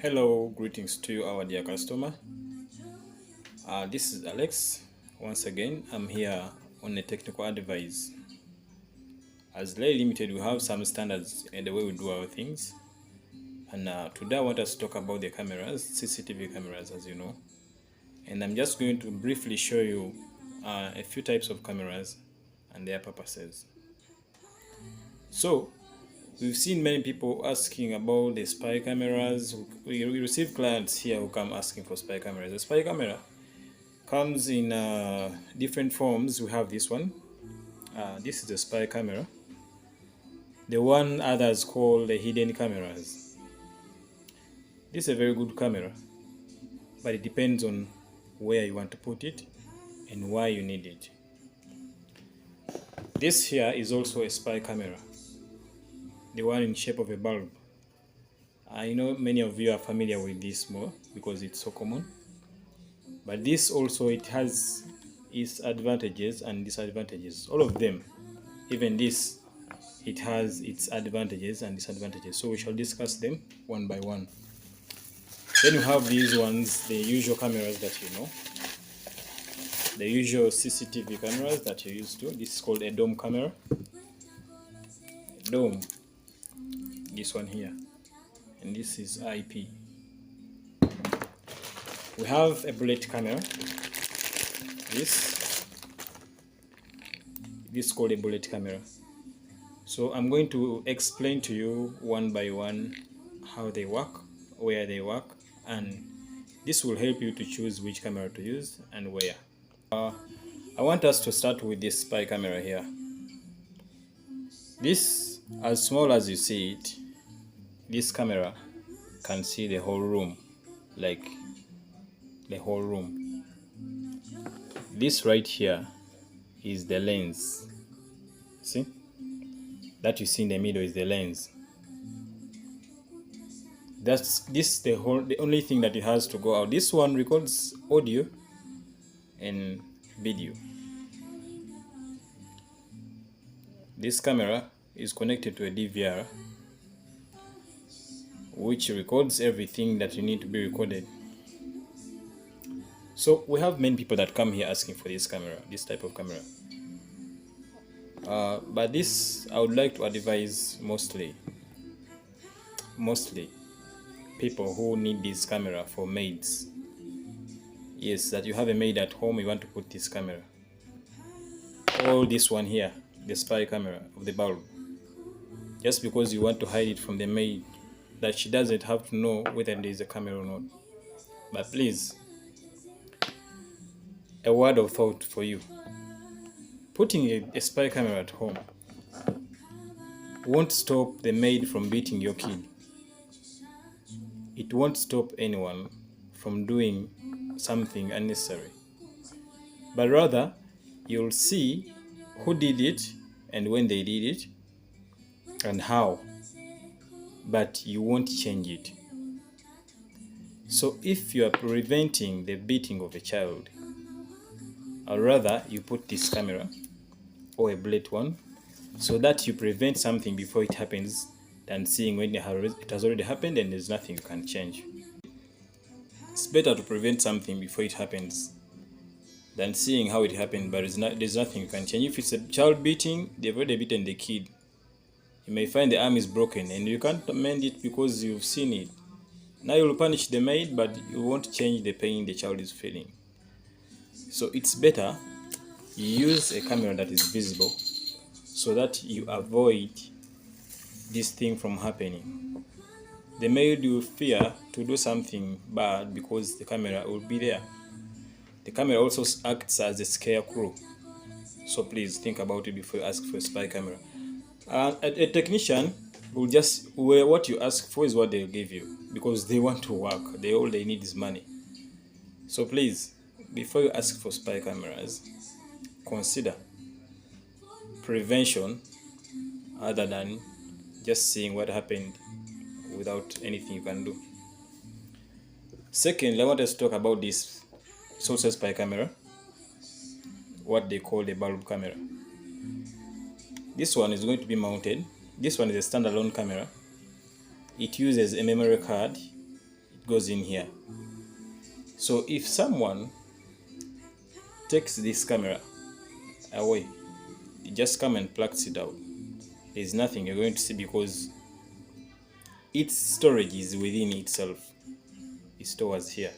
Hello, greetings to you, our dear customer. This is Alex. Once again, I'm here on a technical advice. As Lay Limited, we have some standards in the way we do our things. And today, I want us to talk about the cameras, CCTV cameras, as you know. And I'm just going to briefly show you a few types of cameras and their purposes. So, we've seen many people asking about the spy cameras. We receive clients here who come asking for spy cameras. The spy camera comes in different forms. We have this one. This is the spy camera. The one others call the hidden cameras. This is a very good camera, but it depends on where you want to put it and why you need it. This here is also a spy camera, the one in shape of a bulb. I know many of you are familiar with this more because it's so common. But this also, it has its advantages and disadvantages. All of them, even this, it has its advantages and disadvantages. So we shall discuss them one by one. Then you have these ones, the usual cameras that you know. The usual CCTV cameras that you're used to. This is called a dome camera. Dome. This one here. And this is IP. We have a bullet camera. This is called a bullet camera. So I'm going to explain to you one by one how they work, where they work, and this will help you to choose which camera to use and where. I want us to start with this spy camera here. This, as small as you see it, this camera can see the whole room, like the whole room. This right here is the lens. See? That you see in the middle is the lens. That's the only thing that it has to go out. This one records audio and video. This camera is connected to a DVR, which records everything that you need to be recorded. So we have many people that come here asking for this camera, this type of camera. But this, I would like to advise mostly people who need this camera for maids. Yes, that you have a maid at home, you want to put this camera. Or this one here, the spy camera of the bulb. Just because you want to hide it from the maid, that she doesn't have to know whether there is a camera or not. But please, a word of thought for you. Putting a spy camera at home won't stop the maid from beating your kid. It won't stop anyone from doing something unnecessary. But rather, you'll see who did it and when they did it and how. But you won't change it. So if you are preventing the beating of a child, or rather you put this camera or a bullet one so that you prevent something before it happens than seeing when it has already happened and there's nothing you can change. It's better to prevent something before it happens than seeing how it happened but there's nothing you can change. If it's a child beating, they've already beaten the kid. You may find the arm is broken and you can't mend it because you've seen it. Now you'll punish the maid, but you won't change the pain the child is feeling. So it's better you use a camera that is visible so that you avoid this thing from happening. The maid will fear to do something bad because the camera will be there. The camera also acts as a scarecrow. So please think about it before you ask for a spy camera. A technician will just, what you ask for is what they'll give you because they want to work. All they need is money. So please, before you ask for spy cameras, consider prevention other than just seeing what happened without anything you can do. Second, I want us to talk about this source spy camera, what they call the bulb camera. This one is going to be mounted. This one is a standalone camera. It uses a memory card. goes in here. So if someone takes this camera away, you just come and plucks it out, there's nothing you're going to see because its storage is within itself. It stores here.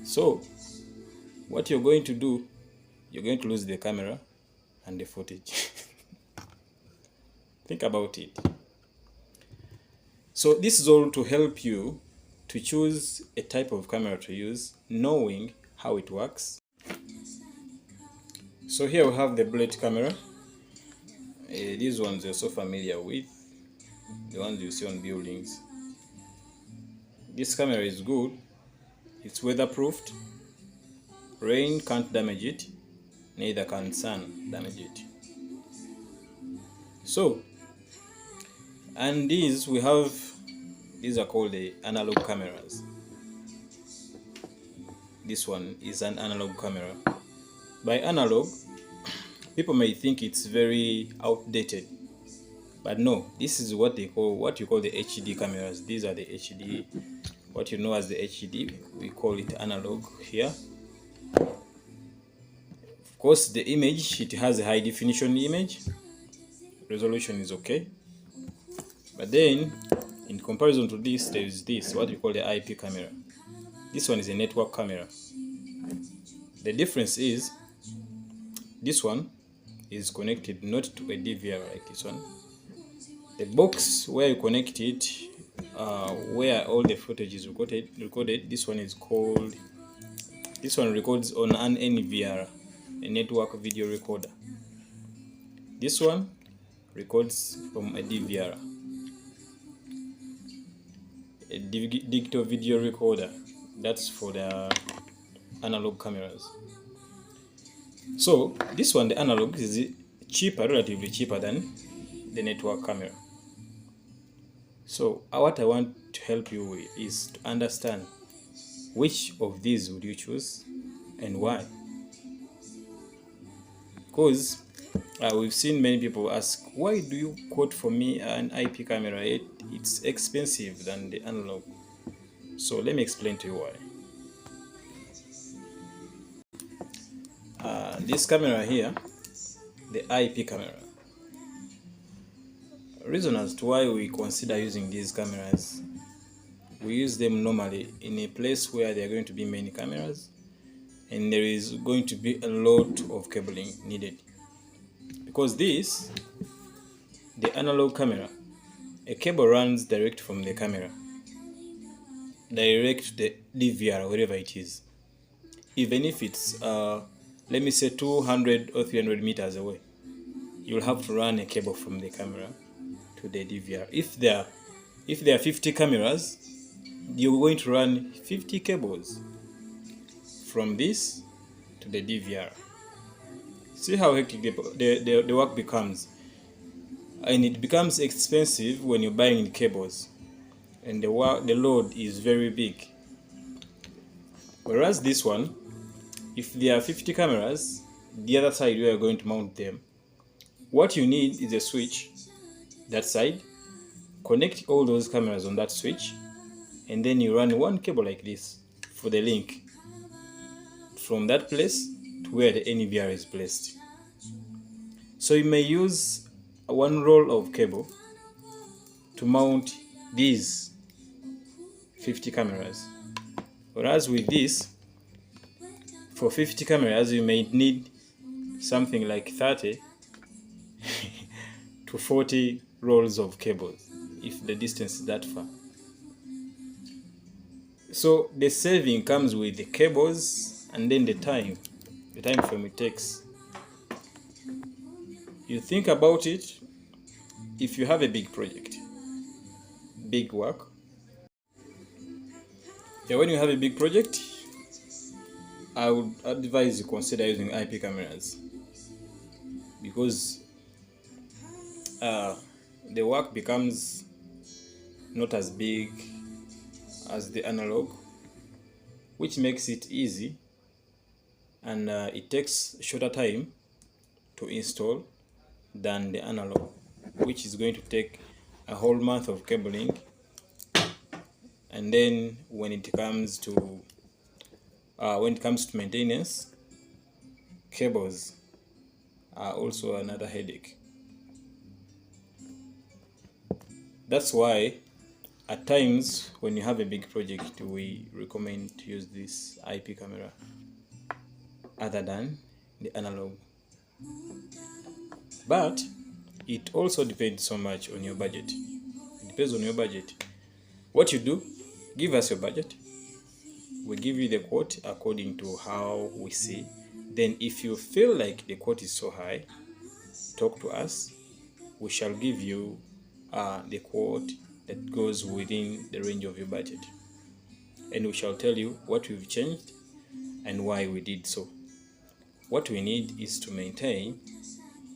So what you're going to do, you're going to lose the camera and the footage. Think about it. So this is all to help you to choose a type of camera to use, knowing how it works. So here we have the bullet camera. These ones you're so familiar with, the ones you see on buildings. This camera is good. It's weatherproofed. Rain can't damage it, neither can sun damage it. So, and these are called the analog cameras. This one is an analog camera. By analog, people may think it's very outdated, but no, this is what you call the HD cameras. These are the HD, what you know as the HD, we call it analog here. Of course, the image, it has a high definition image, resolution is okay, but then in comparison to this, there is this, what we call the IP camera. This one is a network camera. The difference is this one is connected not to a DVR like this one. The box where you connect it, where all the footage is recorded, this one records on an NVR, a network video recorder. This one records from a DVR, a digital video recorder. That's for the analog cameras. So this one, the analog, is cheaper, relatively cheaper than the network camera. So what I want to help you with is to understand which of these would you choose and why. Because we've seen many people ask, why do you quote for me an IP camera? It's expensive than the analog. So let me explain to you why. This camera here, the IP camera. Reason as to why we consider using these cameras, we use them normally in a place where there are going to be many cameras and there is going to be a lot of cabling needed. Because this, the analog camera, a cable runs direct from the camera, direct to the DVR, wherever it is. Even if it's, let me say 200 or 300 meters away, you'll have to run a cable from the camera to the DVR. If there are 50 cameras, you're going to run 50 cables from this to the DVR. See how hectic the work becomes. And it becomes expensive when you're buying cables and the load is very big. Whereas this one, if there are 50 cameras, the other side where you're going to mount them, what you need is a switch, that side, connect all those cameras on that switch, and then you run one cable like this for the link from that place to where the NVR is placed. So you may use one roll of cable to mount these 50 cameras. Whereas with this, for 50 cameras, you may need something like 30 to 40 rolls of cables if the distance is that far. So the saving comes with the cables and then the time frame it takes. You think about it, if you have a big project, big work, when you have a big project, I would advise you consider using IP cameras because the work becomes not as big as the analog, which makes it easy, and it takes shorter time to install than the analog, which is going to take a whole month of cabling And then when it comes to maintenance, cables are also another headache. That's why at times when you have a big project, we recommend to use this IP camera other than the analog. But it also depends so much on your budget. It depends on your budget. What you do, give us your budget. We give you the quote according to how we see. Then if you feel like the quote is so high, talk to us. We shall give you the quote that goes within the range of your budget. And we shall tell you what we've changed and why we did so. What we need is to maintain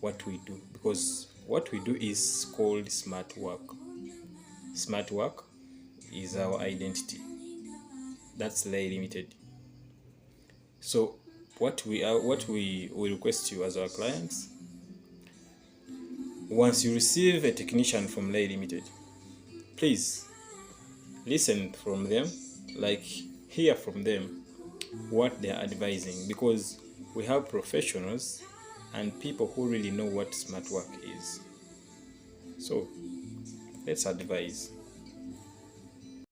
what we do, because what we do is called smart work. Smart work is our identity. That's Lay Limited. So what we request you as our clients, once you receive a technician from Lay Limited, please listen from them, like hear from them what they are advising, because we have professionals and people who really know what smart work is. So let's advise.